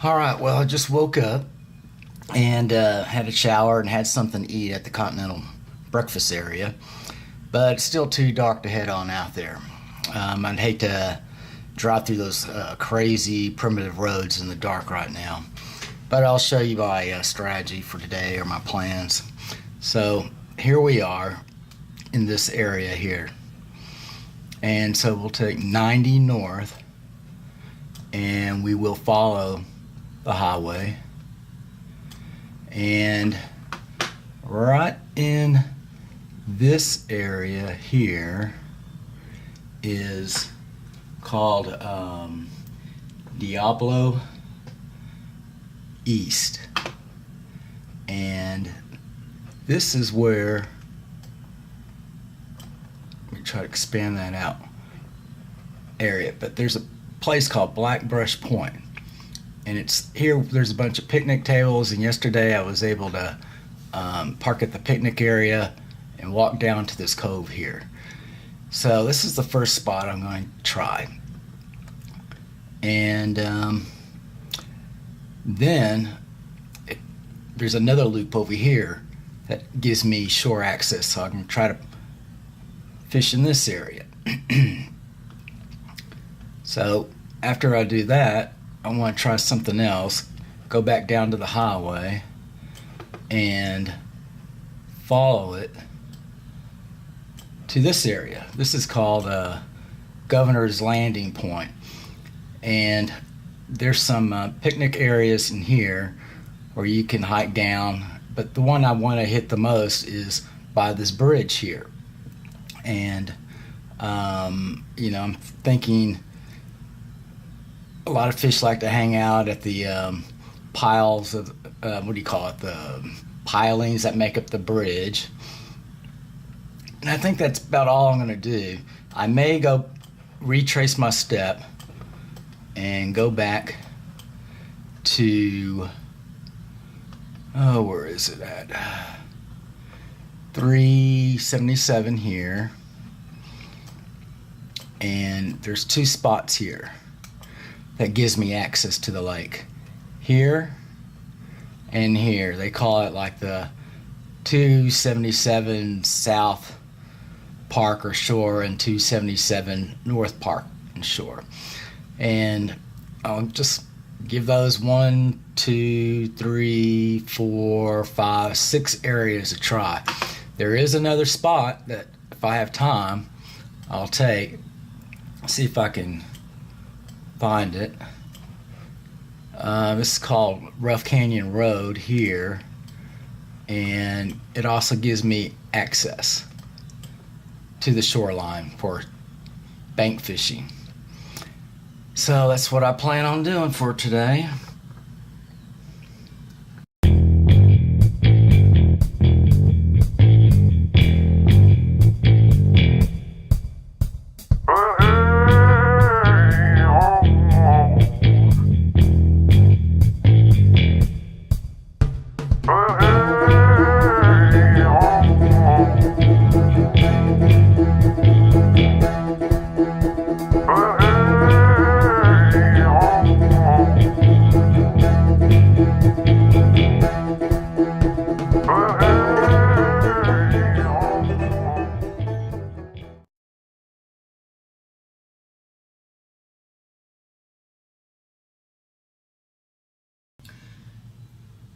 All right, well, I just woke up and had a shower and had something to eat at the Continental breakfast area, but it's still too dark to head on out there. I'd hate to drive through those crazy primitive roads in the dark right now, but I'll show you my strategy for today or my plans. So here we are in this area here, and so we'll take 90 north and we will follow the highway, and right in this area here is called Diablo East, and this is where, let me try to expand that out area, but there's a place called Blackbrush Point, and it's here. There's a bunch of picnic tables, and yesterday I was able to park at the picnic area and walk down to this cove here. So this is the first spot I'm going to try, and then there's another loop over here that gives me shore access, so I'm going to try to fish in this area. So after I do that, I want to try something else, go back down to the highway and follow it to this area. This is called Governor's Landing Point, and there's some picnic areas in here where you can hike down, but the one I want to hit the most is by this bridge here. And I'm thinking a lot of fish like to hang out at the piles of the pilings that make up the bridge, and I think that's about all I'm going to do. I may go retrace my step and go back to, where is it at? 377 here, and there's two spots here that gives me access to the lake. Here and here. They call it like the 277 South Park or Shore and 277 North Park and Shore. And I'll just give those 1, 2, 3, 4, 5, 6 areas a try. There is another spot that if I have time, I'll take. See if I can find it. This is called Rough Canyon Road here, and it also gives me access to the shoreline for bank fishing. So that's what I plan on doing for today.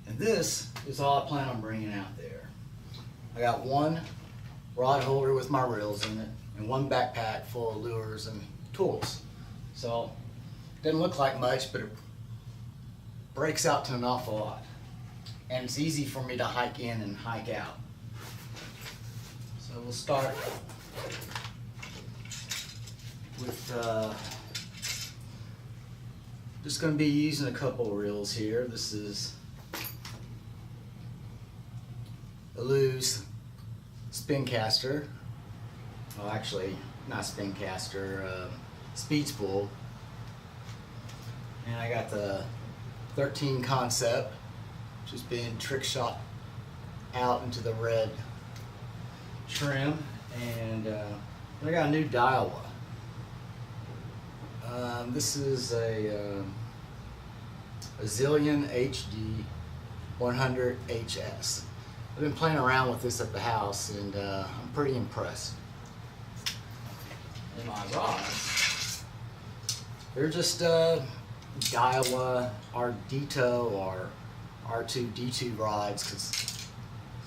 And this is all I plan on bringing out there. I got one rod holder with my reels in it and one backpack full of lures and tools. So it doesn't look like much, but it breaks out to an awful lot. And it's easy for me to hike in and hike out. So we'll start with just going to be using a couple of reels here. This is a loose spin caster. Well, actually, not spin caster, speed spool. And I got the 13 concept, just being trick shot out into the red trim, and I got a new Daiwa. This is a a Zillion HD 100 HS. I've been playing around with this at the house, and I'm pretty impressed. And my rods, they're just Daiwa Ardito or R2D2 rods, because it's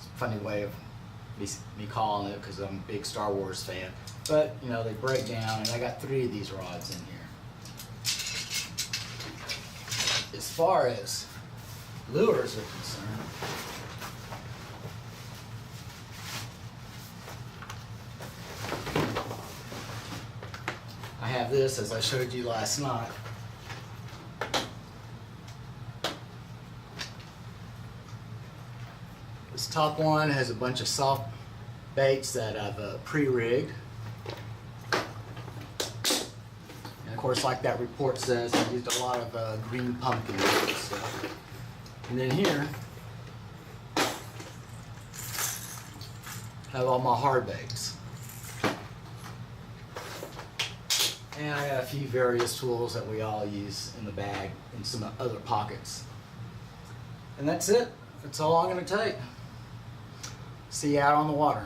a funny way of me calling it, because I'm a big Star Wars fan. But you know, they break down, and I got 3 of these rods in here. As far as lures are concerned, I have this, as I showed you last night. This top one has a bunch of soft baits that I've pre-rigged. And of course, like that report says, I used a lot of green pumpkin and stuff. And then here, have all my hard baits. And I got a few various tools that we all use in the bag in some other pockets. And that's it. That's all I'm going to take. See you out on the water.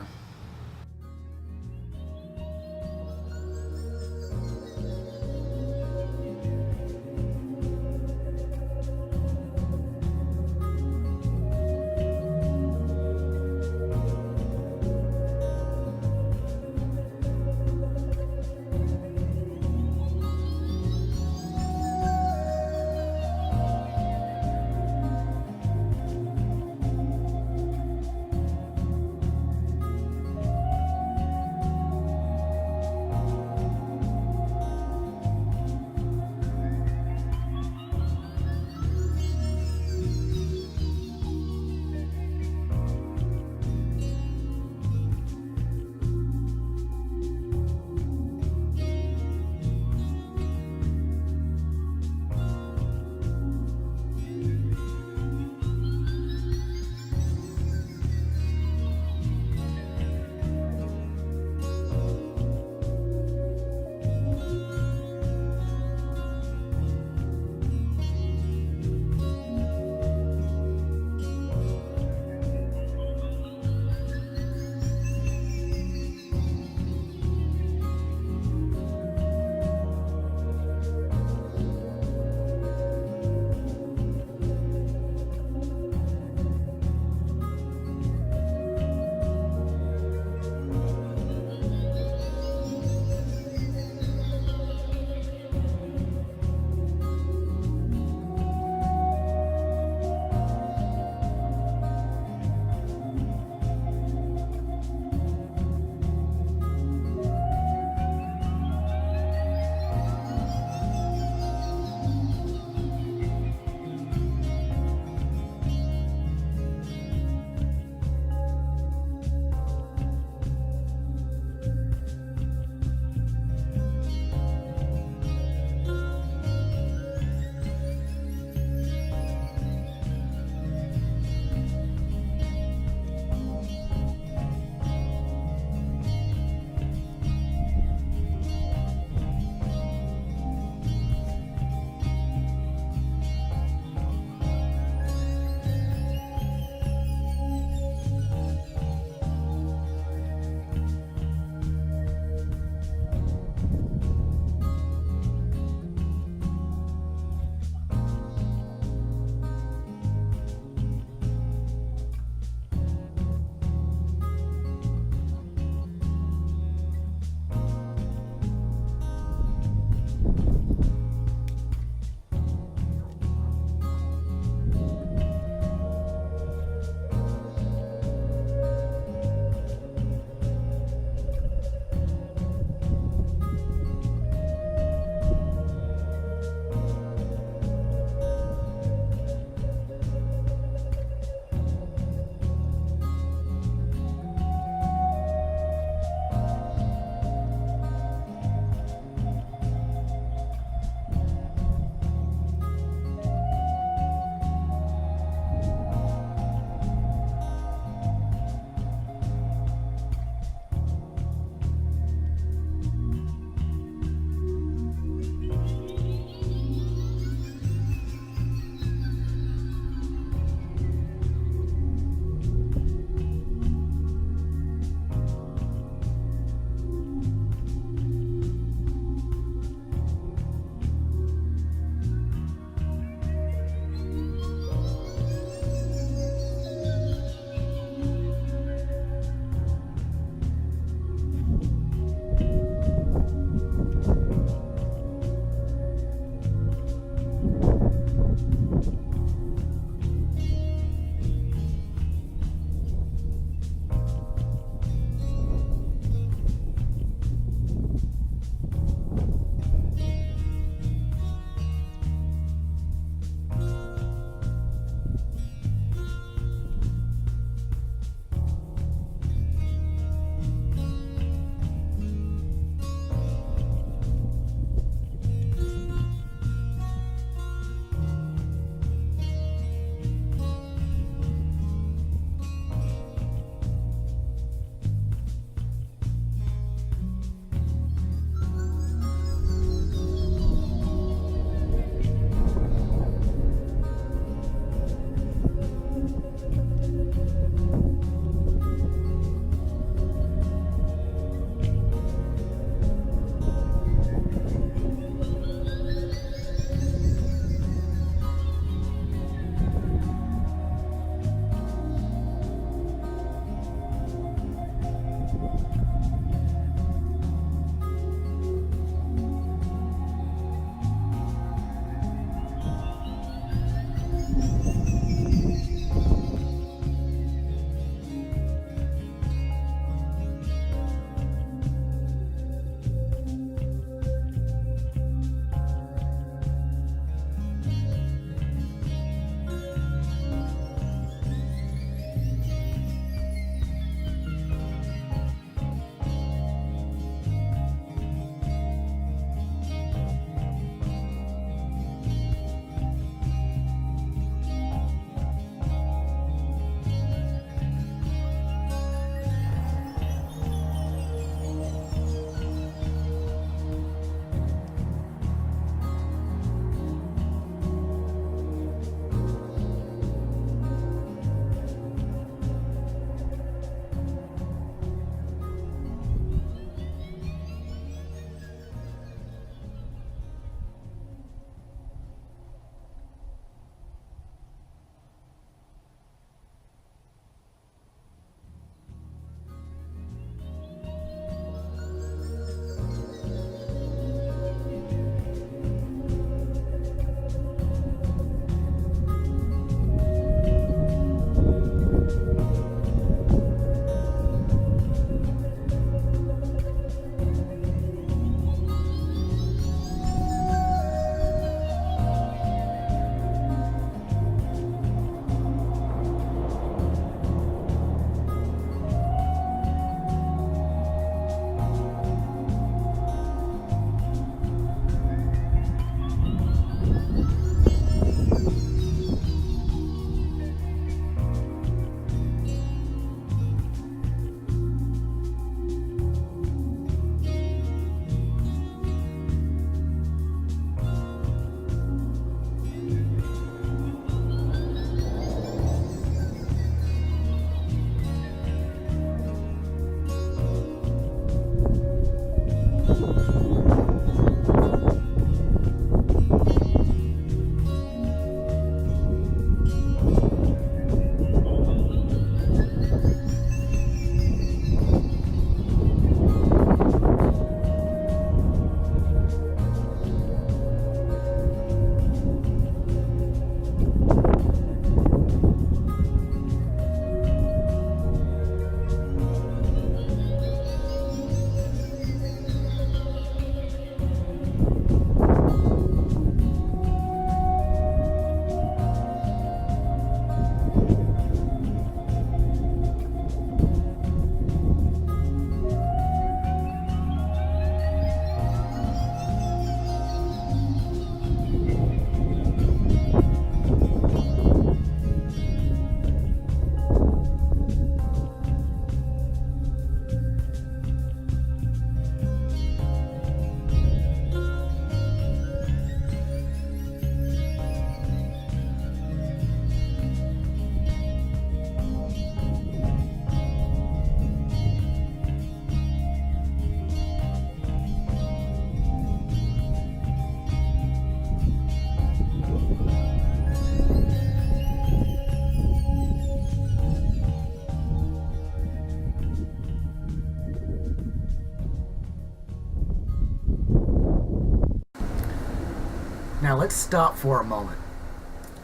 let's stop for a moment.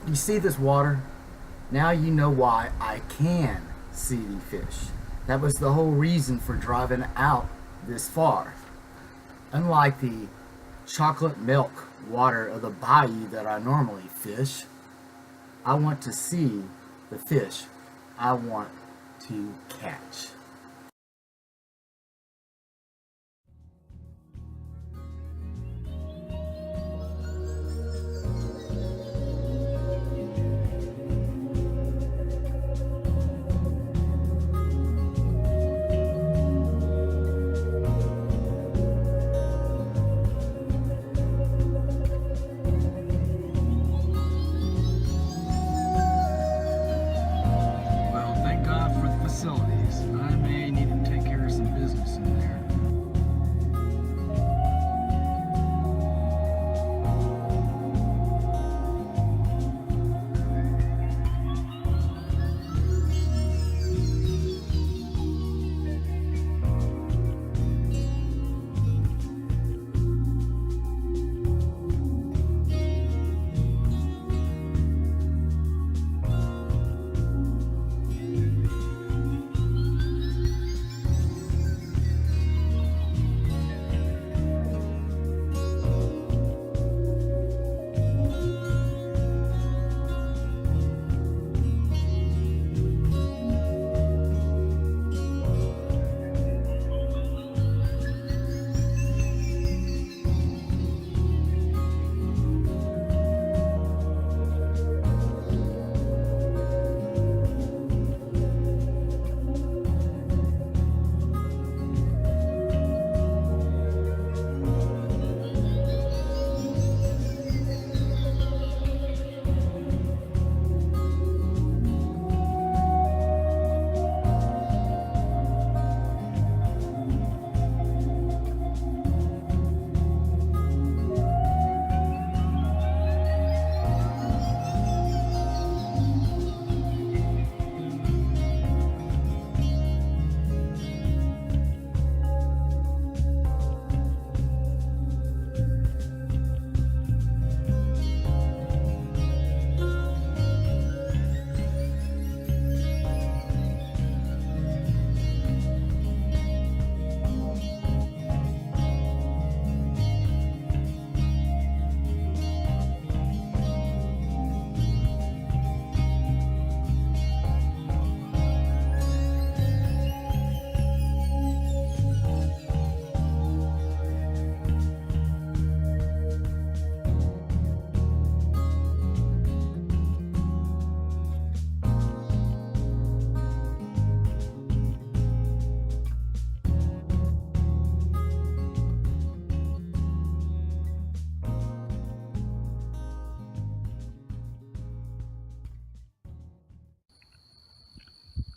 You see this water? Now you know why I can see the fish. That was the whole reason for driving out this far. Unlike the chocolate milk water of the bayou that I normally fish, I want to see the fish I want to catch. Well, thank God for the facilities. I may need to take care of some business in there.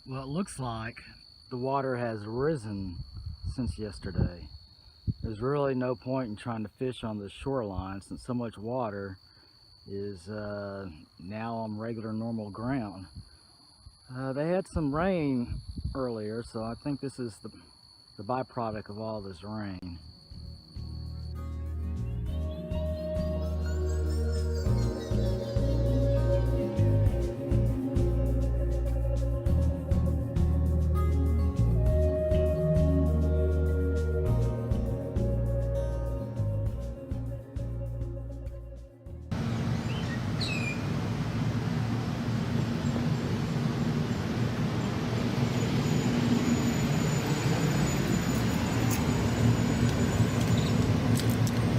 Well, it looks like the water has risen since yesterday. There's really no point in trying to fish on the shoreline since so much water is now on regular normal ground. They had some rain earlier, so I think this is the byproduct of all this rain.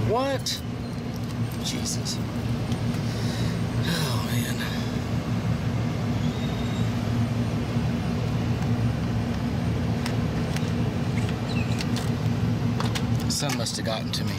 What? Jesus. Oh, man. The sun must have gotten to me.